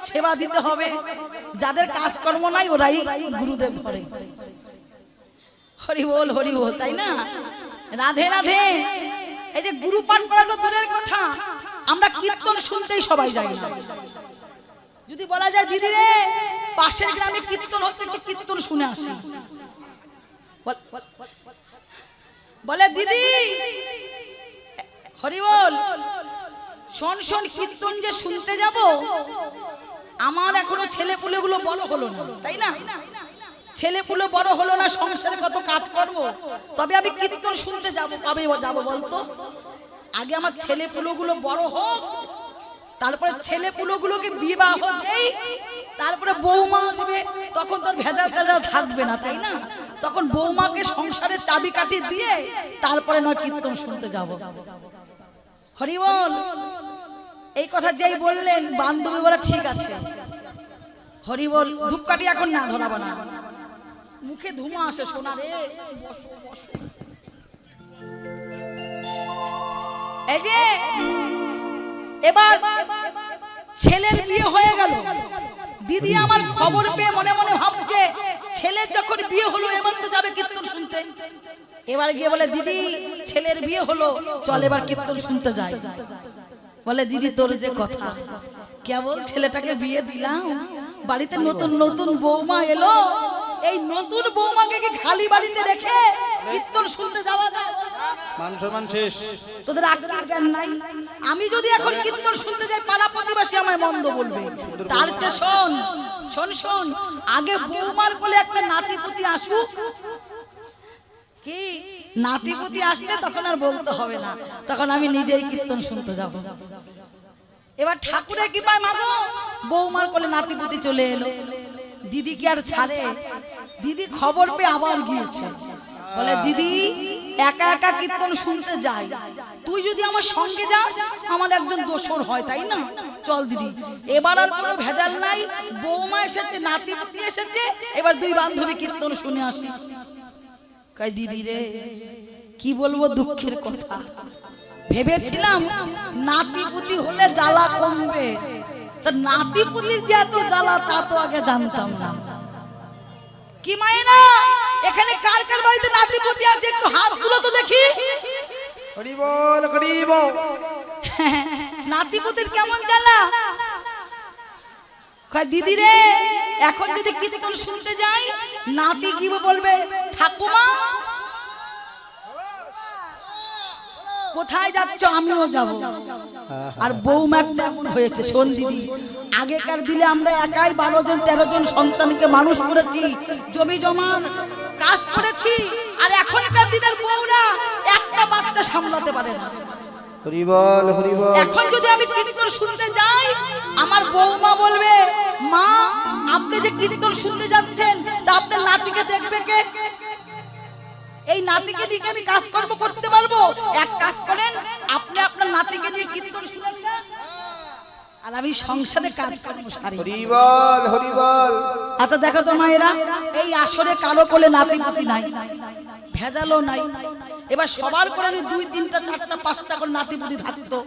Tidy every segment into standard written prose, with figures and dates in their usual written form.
সেবা দিতে হবে। যাদের কাজকর্ম নাই ওরাই গুরুদেব ধরে। হরি বল হরি বল, তাই না? রাধে রাধে। এই যে গুরু পান করা তো দূরের কথা, আমরা কীর্তন শুনতেই সবাই যাই না। যদি বলা যায় দিদি রে পাশের গ্রামে কীর্তন হচ্ছে, একটু কীর্তন শুনে আসি, বলে দিদি হরি বল শোন শোন, কীর্তন যে শুনতে যাব, আমার এখনো ছেলে পুলেগুলো বড় হলো না, তাই না? ছেলে পুলে বড় হলো না, সংসারে কত কাজ করব, তবে আমি কীর্তন শুনতে যাব। কবে যাব বলতো? আগে আমার ছেলে পুলেগুলো বড় হোক, তারপরে ছেলে পুলেগুলোকে বিবাহ দেই, তারপরে বৌমা আসবে, তখন তোর ভেজাল ভেজাল থাকবে না, তাই না? তখন বৌমাকে সংসারের চাবিকাঠি দিয়ে তারপরে নয় কীর্তন শুনতে যাব। হরি বল। এই কথা যেই বললেন বান্ধবী বলে ঠিক আছে হরি বল, ধূপকাঠি এখন না ধরাবো না, মুখে ধুমা আসে সোনা রে। এই যে এবার ছেলের বিয়ে হয়ে গেল, দিদি আমার খবর পেয়ে মনে মনে ভাবছে ছেলের যখন বিয়ে হলো এবার তো যাবে কীর্তন শুনতে। এবার গিয়ে বলে দিদি ছেলের বিয়ে হলো, চল এবার কীর্তন শুনতে যাই। বলে দিদি তোর যে কথা, কেবল ছেলেটাকে বিয়ে দিলাম, বাড়িতে নতুন নতুন বৌমা এলো, এই নতুন বৌমাকে কি খালি বাড়িতে রেখে কীর্তন শুনতে যাওয়া যায়? মান সম্মান শেষ, তোদের আজ্ঞার জ্ঞান নাই। আমি যদি এখন কীর্তন শুনতে যাই পাড়া প্রতিবেশী আমায় মন্দ বলবে, তার চেয়ে শোন শোন শোন, আগে বৌমার কোলে একটা নাতিপুতি আসুক, কি নাতিপুতি আসলে তখন আর বলতে হবে না, তখন আমি নিজেই কীর্তন শুনতে যাব। এবার ঠাকুরে কি পায় মাগো, বৌমার কোলে নাতিপুতি চলে এলো, দিদি কি আর ছাড়ে? দিদি খবর পেয়ে আবার গিয়েছে, বলে দিদি একা একা কীর্তন শুনতে যাই, তুই যদি আমার সঙ্গে যাস আমার একজন দোসর হয়, তাই না? চল দিদি। এবার আর কোনো ভেজাল নাই, বৌমা এসেছে, নাতিপুতি এসেছে, এবার দুই বান্ধবী কীর্তন শুনে আসি। কই দিদি রে কি বলবো দুঃখের কথা, ভেবেছিলাম নাতিপুতি হলে জ্বালা কমবে, তা নাতিপুতির যে এত জ্বালা তা তো আগে জানতাম না। কি মায়েরা এখানে কার কার বাড়িতে নাতিপুতি আছে একটু হাত তুলো তো দেখি। হরি বল হরি বল। নাতিপুতির কেমন জ্বালা? কয় দিদি রে এখন যদি কীর্তন শুনতে যাই নাতি কি বলবে, ঠাকুমা কোথায় যাচ্ছ? আমিও যাব। আর বৌমা কেমন হয়েছে শোন দিদি, আগেকার দিলে আমরা একাই 12 জন 13 জন সন্তানকে মানুষ করেছি, জমি জমার কাজ করেছি, আর এখনকার দিনের বউরা একটা বাচ্চা সামলাতে পারে না। হরি বল হরি বল। এখন যদি আমি কীর্তন শুনতে যাই আমার বৌমা বলবে, মা আপনি যে কীর্তন শুনতে যাচ্ছেন তা আপনার নাতিকে দেখবে কে? এই নাতিকে নিয়ে আমি কাজকর্ম করতে পারবো? এক কাজ করেন, আপনি আপনার নাতিকে নিয়ে কীর্তন শুনেন না, আর আমি সংসারে কাজকর্ম সারি। হরি বল হরি বল। আচ্ছা দেখো তো মায়েরা, এই আসরে কারো কোলে নাতিপুতি নাই, ভেজালও নাই, এবার সবার করে 2, 3, 4, 5টা করে নাতিপুতি থাকতো,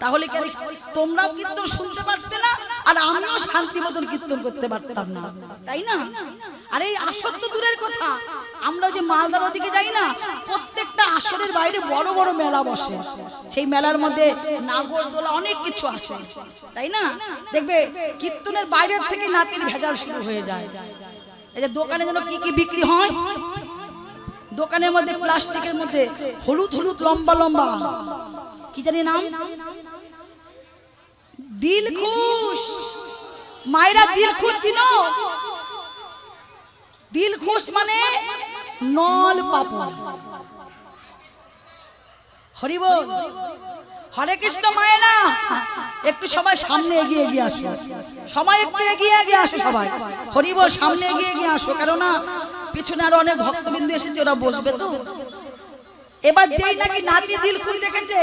তাহলে কি তোমরাও কীর্তন শুনতে পারতে না, আর আমিও শান্তি মতন কীর্তন করতে পারতাম না, তাই না? আর এই আসর তো দূরের কথা, আমরা যে মালদার ওদিকে যাই না, প্রত্যেকটা আসরের বাইরে বড় বড় মেলা বসে, সেই মেলার মধ্যে নাগরদোলা অনেক কিছু আসে, তাই না? দেখবে কীর্তনের বাইরের থেকে নাতির ভেজাল শুরু হয়ে যায়। এই যে দোকানে যেন কি কি বিক্রি হয়, দোকানের মধ্যে প্লাস্টিকের মধ্যে হলুদ হলুদ লম্বা লম্বা কি জানি নাম, দিলখুশ। মায়েরা দিলখুশ চিনো? দিলখুশ মানে নল পাপড়। হরি বল হরে কৃষ্ণ। মায়েরা একটু সবাই সামনে এগিয়ে এগিয়ে আসো, সবাই একটু এগিয়ে এগিয়ে আসো, সবাই হরি বল সামনে এগিয়ে এগিয়ে আসো, কারণ পিছনে আরো অনেক ভক্তবিন্দু এসেছে, ওরা বসবে তো। এবার যেই নাকি নাতি দিলখুশ দেখেছে,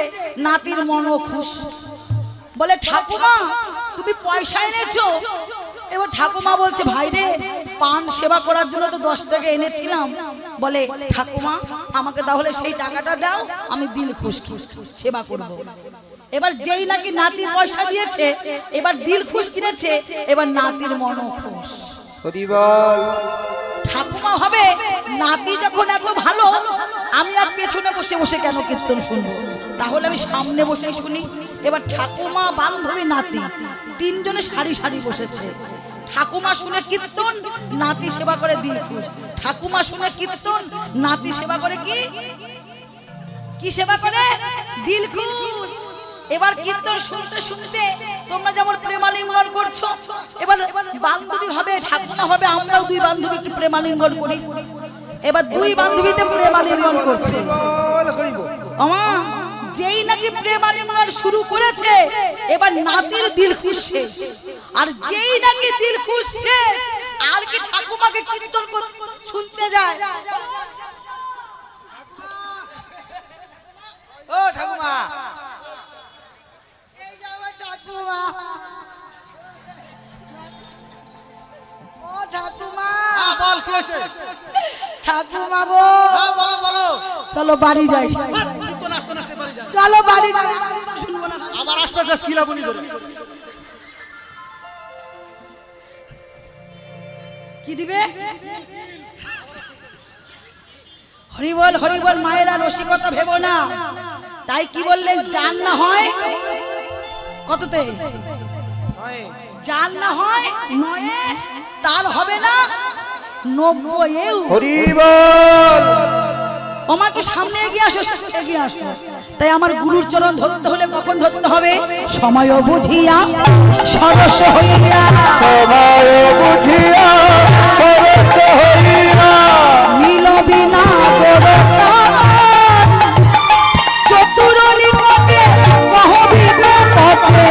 নাতির মনও খুশ, বলে ঠাকুমা তুমি পয়সা এনেছো? এবার ঠাকুমা বলছে ভাই রে পান সেবা করার জন্য তো 10 টাকা এনেছিলাম, বলে ঠাকুমা আমাকে তাহলে সেই টাকাটা দাও, আমি দিল খুশ সেবা করব। এবার যেই নাকি নাতি পয়সা দিয়েছে, এবার দিল খুশ কিনেছে, এবার নাতির মনও খুশ। হরি বল। ঠাকুমা হবে নাতি যখন এত ভালো, আমি আর পেছনে বসে বসে কেন কীর্তন শুনবো, তাহলে আমি সামনে বসে শুনি। এবার ঠাকুমা বান্ধবী নাতি তিনজনে সারি সারি বসেছে। ঠাকুমা শুনে কীর্তন, নাতি সেবা করে দিল খুশ। ঠাকুমা শুনে কীর্তন, নাতি সেবা করে কি সেবা করে? দিল খুশ। এবার কীর্তন শুনতে শুনতে তোমরা যেমন প্রেমালিঙ্গন করছো, এবার বান্ধবী ভাবে ঠাকুমা ভাবে আমরাও দুই বান্ধবী একটু প্রেমালিঙ্গন করি। এবার দুই বান্ধবীতে প্রেমালিঙ্গন করছে। আমা যেই নাকি প্রেমালিঙ্গন শুরু করেছে, এবার নাতির দিল খুশ শেষ। আর যেই নাকি দিল খুশ শেষ, আর কি ঠাকুমাকে কীর্তন শুনতে যায়? ও ঠাকুমা, এই যে আমার ঠাকুমা। ও ঠাকুমা, বল কি হয়েছে? ঠাকুমা গো, বলো বলো। চলো বাড়ি যাই। কীর্তন আসতে আসতে বাড়ি যাও। চলো বাড়ি যাই, শুনবো না। আবার আশপাশে কি লাবনি ধরে কি দিবে? হরিবল হরিবল। মায়েরা রসিকতা ভেবো না। তাই কি বললেন? জান না হয় কততে? জান না হয় নয়ে, তার হবে না 90। হরি বল। আমাকে সামনে এগিয়ে আসো, এগিয়ে আসো। তাই আমার গুরুর চরণ ধরতে হলে কখন ধরতে হবে? সময় বুঝিয়া সরস হইয়া, সময় বুঝিয়া সরস হইয়া, মিলবি না চতুর নিকটে কহবি পথে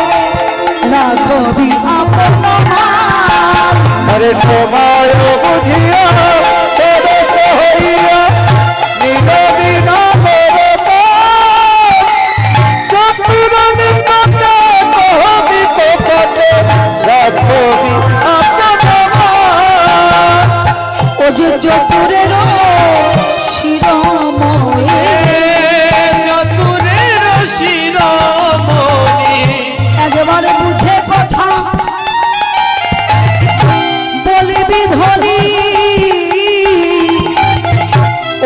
রাখবি আপন মান। আরে সময় বুঝিয়া সরস হইয়া, নীরবি না করতা, চতুর নিকটে কহবি পথে রাখবি আপন মান। ও যে চতুরের শিরোমণি, চতুরের শিরোমণি, একবারে বুঝে কথা বলিবি ধনী।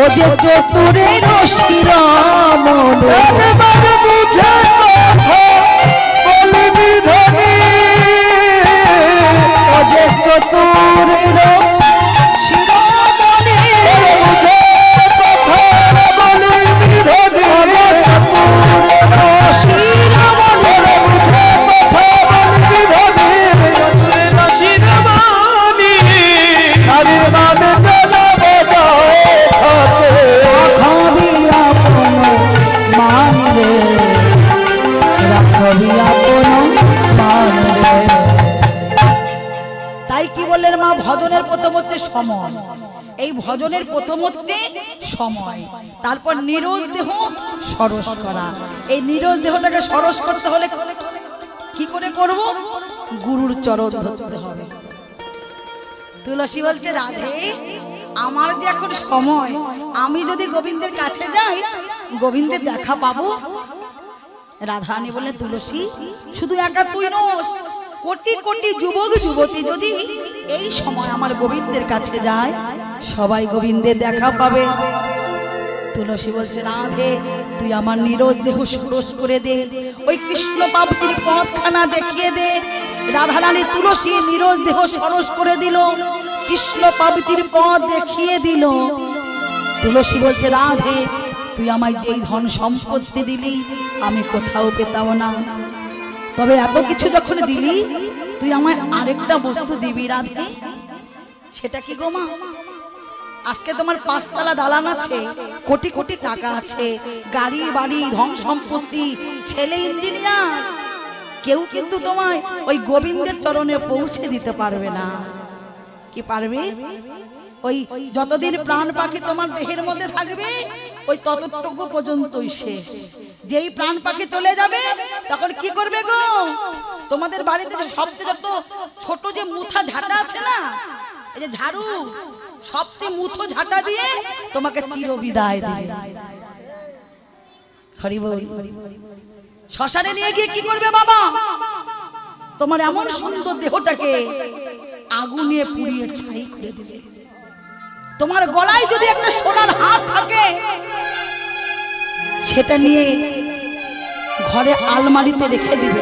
ও যে চতুরের শিরোমণি, একবার বুঝে কথা বলিবি ধনী। ও যে চতুরের শিরোমণি, বুঝে কথা বলিবি ধনী। শিরোমণি চতুরের শিরোমণি, নারীর মানে চলা বজায় থাকে। রাখবি আপন মান রে, রাখবি আপন মান রে। তাই কি বললেন মা? ভজনের প্রথম হচ্ছে সময়। এই ভজনের প্রথম হচ্ছে সময়, তারপর নিরোজ দেহ সরস করা। এই নিরোজ দেহটাকে সরস করতে হলে কি করে করব? গুরুর চরণ ধরতে হবে। তুলসী বলছে, রাধে আমার যে এখন সময়, আমি যদি গোবিন্দের কাছে যাই গোবিন্দের দেখা পাবো। রাধারানী বললেন, তুলসী শুধু একা তুই নোস, কোটি কোটি যুবক যুবতী যদি এই সময় আমার গোবিন্দের কাছে যায়, সবাই গোবিন্দের দেখা পাবে। তুলসী বলছে, রাধে তুই আমার নিরোজ দেহ সরস করে দে, ওই কৃষ্ণ পাবতির পথখানা দেখিয়ে দে। রাধারানী তুলসী নিরোজ দেহ সরস করে দিল, কৃষ্ণ পাবতির পথ দেখিয়ে দিল। তুলসী বলছে, রাধে তুই আমায় যেই ধন সম্পত্তি দিলি আমি কোথাও পেতাম না, তবে এত কিছু যখন দিলি তুই আমায় আরেকটা বস্তু দিবি রাধে। সেটা কি গো মা? আজকে তোমার 5 তলা দালান আছে, কোটি কোটি টাকা আছে, গাড়ি বাড়ি ধন সম্পত্তি, ছেলে ইঞ্জিনিয়ার, কেউ কিন্তু তোমায় ওই গোবিন্দের চরণে পৌঁছে দিতে পারবে না। কি পারবে? ওই যতদিন প্রাণ পাখি তোমার দেহের মধ্যে থাকবে ওই ততটুকু পর্যন্তই শেষ। যেই প্রাণ পাখি চলে যাবে তখন কি করবে গো? তোমাদের বাড়িতে সবচেয়ে যত ছোট যে মুথা ঝাঁটা আছে না, এই যে ঝাড়ু, সপ্তি মুথো ঝাঁটা দিয়ে তোমাকে চির বিদায় দেবে। হরি বল। শ্মশানে নিয়ে গিয়ে কি করবে বাবা? তোমার এমন সুন্দর দেহটাকে আগুনে পুড়িয়ে ছাই করে দেবে। তোমার গলায় যদি একটা সোনার হার থাকে সেটা নিয়ে ঘরে আলমারিতে রেখে দিবে।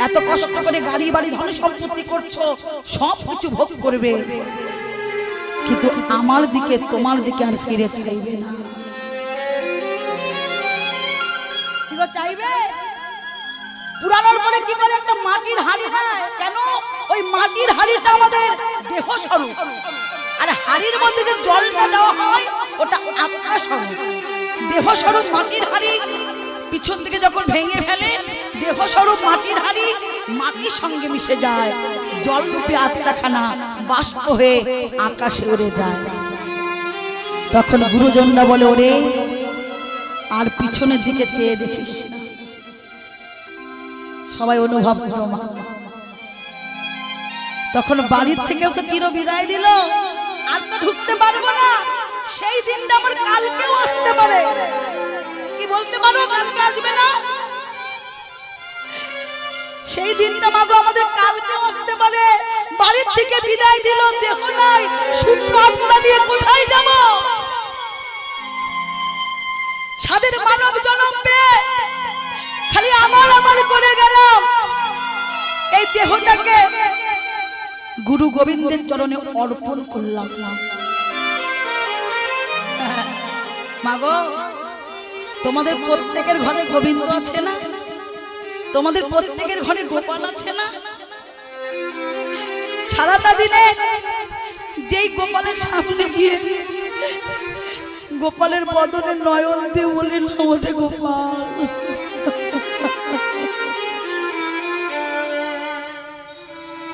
এত কষ্ট করে গাড়ি বাড়ি ধন সম্পত্তি করছো, সব কিছু ভোগ করবে, কিন্তু আমার দিকে তোমার দিকে আর ফিরে চাইবে না। চাইবে পুরানোর পরে কি করে একটা মাটির হাড়ি হয়, কেন? ওই মাটির হাড়িটা আমাদের দেহ স্বরূপ, আর হাড়ির মধ্যে যে জলটা দেওয়া হয় ওটা আত্মা স্বরূপ। দেহ স্বরূপ মাটির হাড়ি পিছন থেকে যখন ভেঙে ফেলে দেহ স্বরূপ মাটির হাড়ি মাটির সঙ্গে মিশে যায়, জলরূপী আত্মাখানা বাষ্প হয়ে আকাশে উড়ে যায়। তখন গুরুজনরা বলে, ওরে আর পিছনের দিকে চেয়ে দেখিস না। সবাই অনুভব করো মা। তখন বাড়ির থেকেও তো চির বিদায় দিল, আর তো ঢুকতে পারবো না। সেই দিনটা আমার কালকেও আসতে পারে, কি বলতে পারো কালকে আসবে না? সেই দিনটা মাগো আমাদের কালকেও আসতে পারে। বাড়ির থেকে বিদায় দিল, দেহ নাই, শূন্য আত্মা নিয়ে কোথায় যাব? সাদের মানব জন্ম পেয়ে খালি আমার আমার করে গেলাম। এই দেহটাকে গুরু গোবিন্দের চরণে অর্পণ করলাম। মাগো, তোমাদের প্রত্যেকের ঘরে গোবিন্দ আছে না? তোমাদের প্রত্যেকের ঘরে গোপাল আছে না? সারাটা দিনে যেই গোপালের সামনে গিয়ে গোপালের বদনে নয়ন দিয়ে বলে না, ওঠে গোপাল,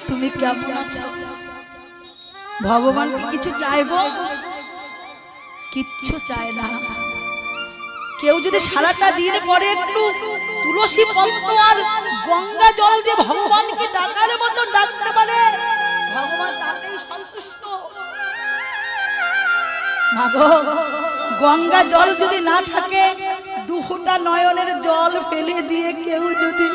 তুমি কেমন আছো? ভগবান কি কিছু চায় গো? কিচ্ছু চায় না। কেউ যদি সারাটা দিন পরে একটু তুলসী পল্প আর গঙ্গা জল দিয়ে ভগবানকে ডাকার মতো ডাকতে পারে, ভগবান তাতেই সন্তুষ্ট। মাগো, গঙ্গা জল যদি না থাকে, দুফোঁটা নয়নের জল ফেলে দিয়ে কেউ যদি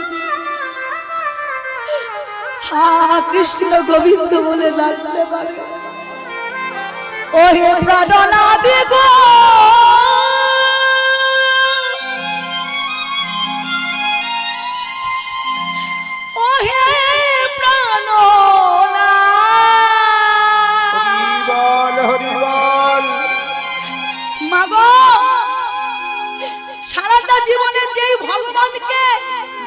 হা কৃষ্ণ গোবিন্দ বলে ডাকতে পারে, ও হে প্রাণনাথ গো, ও হে প্রাণনাথ, হরি বল। মাগো, সারাটা জীবনে যেই ভগবানকে,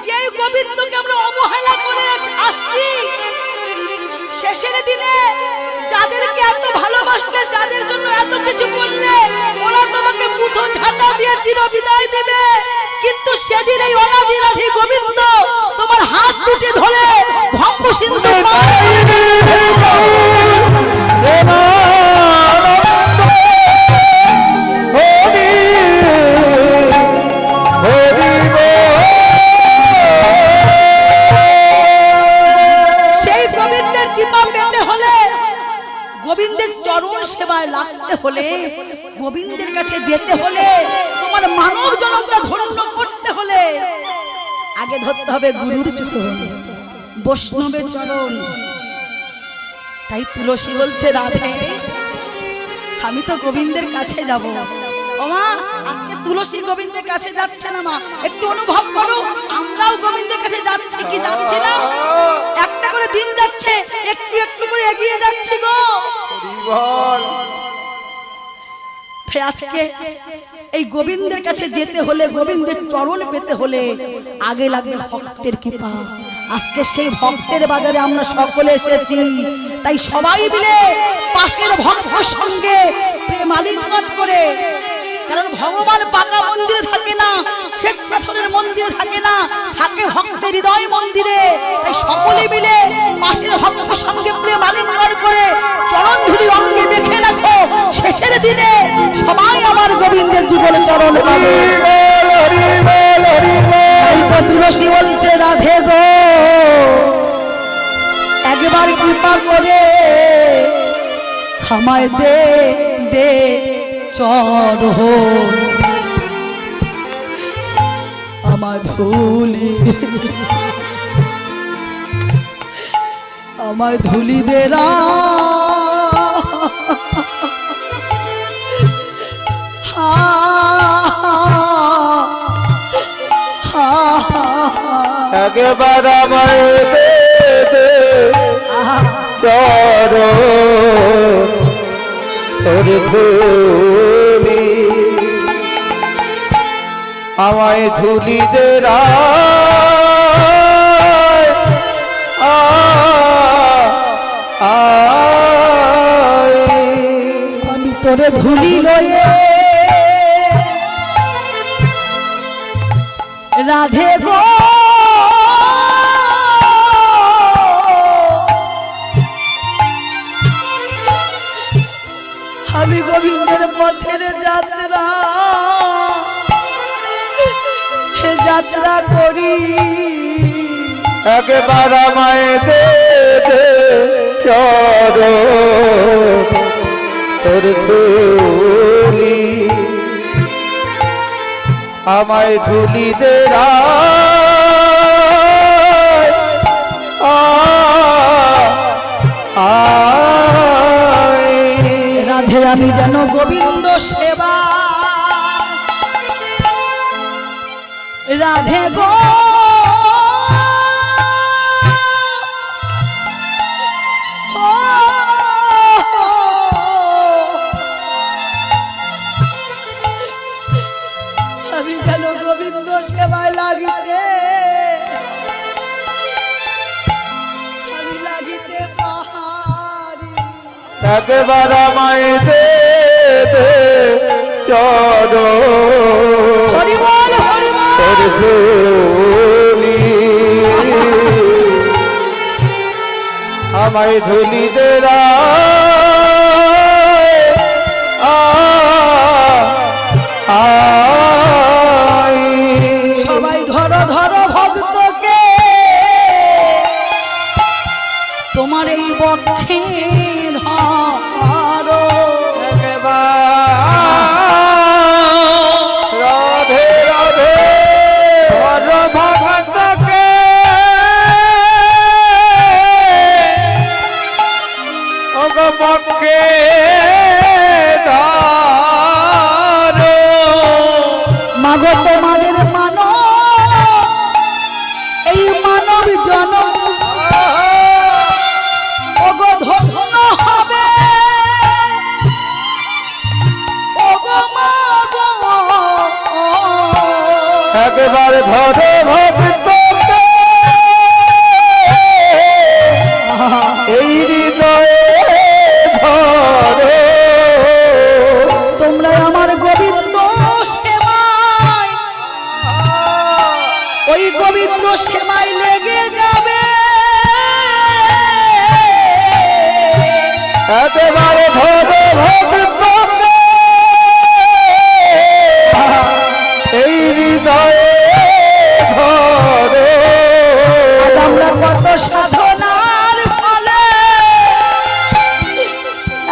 যেই গোবিন্দকে আমরা অবহেলা করে আসছি, শেষের দিনে যাদেরকে এত ভালোবাসতে, যাদের জন্য এত কিছু করলে, ওরা তোমাকে মুঠো ঝাঁটা দিয়ে চির বিদায় দেবে। কিন্তু সেদিন এই অনাদিরাধি গোবিন্দ তোমার হাত দুটি ধরে ভঙ্গ সিন্ধু গোবিন্দের চরণ সেবায় লাগতে হলে, গোবিন্দের কাছে যেতে হলে, তোমার মানব জনমটা ধন্য করতে হলে আগে ধরতে হবে গুরুর চরণ, বৈষ্ণবের চরণ। তাই তুলসী বলছে, রাধে আমি তো গোবিন্দের কাছে যাব। ও মা, আজকে তুলসী গোবিন্দের কাছে যাচ্ছে না মা, একটু অনুভব করো, আমরাও গোবিন্দের কাছে যাচ্ছি কি যাচ্ছি না? একটা করে দিন যাচ্ছে, একটু একটু করে এগিয়ে যাচ্ছি গো। আজকে এই গোবিন্দের কাছে যেতে হলে, গোবিন্দের চরণ পেতে হলে আগে লাগবে ভক্তের কৃপা। আজকে সেই ভক্তের বাজারে আমরা সকলে এসেছি, তাই সবাই মিলে পাশের ভক্তের সঙ্গে প্রেম আলিঙ্গন করে, কারণ ভগবান পাকা মন্দিরে থাকে না, শ্বেত পাথরের মন্দিরে থাকে না, থাকে ভক্তের হৃদয় মন্দিরে। তাই সকলে মিলে পাশের ভক্তের সঙ্গে প্রেম আলিঙ্গন করে চরণ ধুলি অঙ্গে মেখে রাখো, শেষের দিনে সবাই আমার গোবিন্দের যুগল চরণ পাবে। তুলসী বলছে, রাধে গো একবার কৃপা করে আমায় দে দে চরণ আমায় ধুলি আমায় ধুলি দে রা একবার আমায় দে দে চরণ তোর ধুলি আমায় ধুলি দে রায় আমি তোরে ধুলি লয়ে রাধে গো আমি গোবিন্দের পথের যাত্রা হে যাত্রা করি একবার আমায় দে দে চরণ তোর ধুলি আমায় ধুলি দে রায় রাধে আমি যেন গোবিন্দ সেবা রাধে গো আমি যেন গোবিন্দ সেবায় লাগিতে আমি লাগিতে পাহাড়ি একবার আমায় দে দে চরণ হরি বল হরি বল তোর ধুলি আমায় ধুলি দে সবাই ধরো ধরো ভক্তকে তোমার এই বক্ষে ধরো রাধে রাধে ধর ভক্তকে পক্ষে মাগো তোমাদের মানব এই মানব জন ওগো ধন্য হবে ওগো মাগো একবার ধরে ভক্তকে এই হৃদয়ে ধরে তোমরা আমার গোবিন্দ সেবায় ওই গোবিন্দ সেবায় লেগে যাবে একেবারে ধরে ভক্তকে এই হৃদয়ে ধরে আমরা কত সাধনার ফলে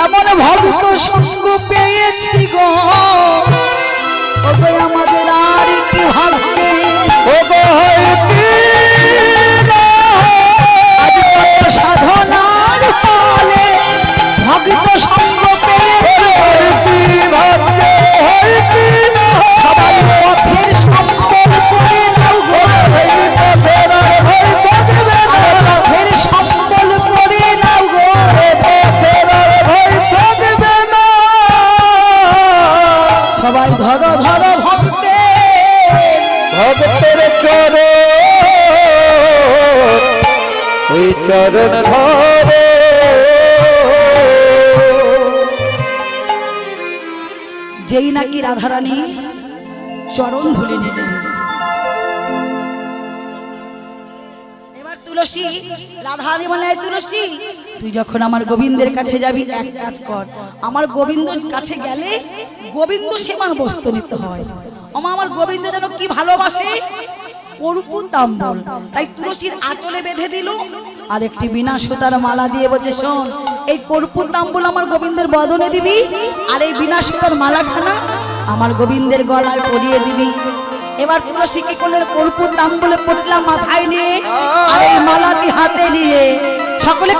এমন ভক্ত সঙ্গ পেয়েছি গো ওগো আমাদের আর কি ভাববে আজ কত সাধনার ফলে ভক্ত সঙ্গ পেয়েছি সবাই পথের সম্পদ করে নাও গো পথের সম্বল করে নাও গো সবাই ধরো ধরো ভক্তের চরণ ওই চরণ ধরে যেই নাকি রাধারানী চরণ ধুলে নিলেন এবার তুলসী রাধারানী বলে তুলসী তুই যখন আমার গোবিন্দের কাছে যাবি এক কাজ কর আমার গোবিন্দর কাছে গেলে গোবিন্দ সেবার বস্তু নিতে হয় আমার গোবিন্দ যেন কি ভালোবাসে কর্পূর তাম্বল তাই তুলসীর আঁচলে বেঁধে দিল আর একটি বিনা সুতার মালা দিয়ে বলছে শোন এই কর্পূর তাম্বুল আমার গোবিন্দের বদনে দিবি, আর এই বিনাশকর মালাখানা আমার গোবিন্দের গলায় পরিয়ে দিবি। এবার তুলসী কি করলেন, কর্পূর তাম্বুলে পটলা মাথায় নিয়ে আর এই মালাটি হাতে নিয়ে সকলে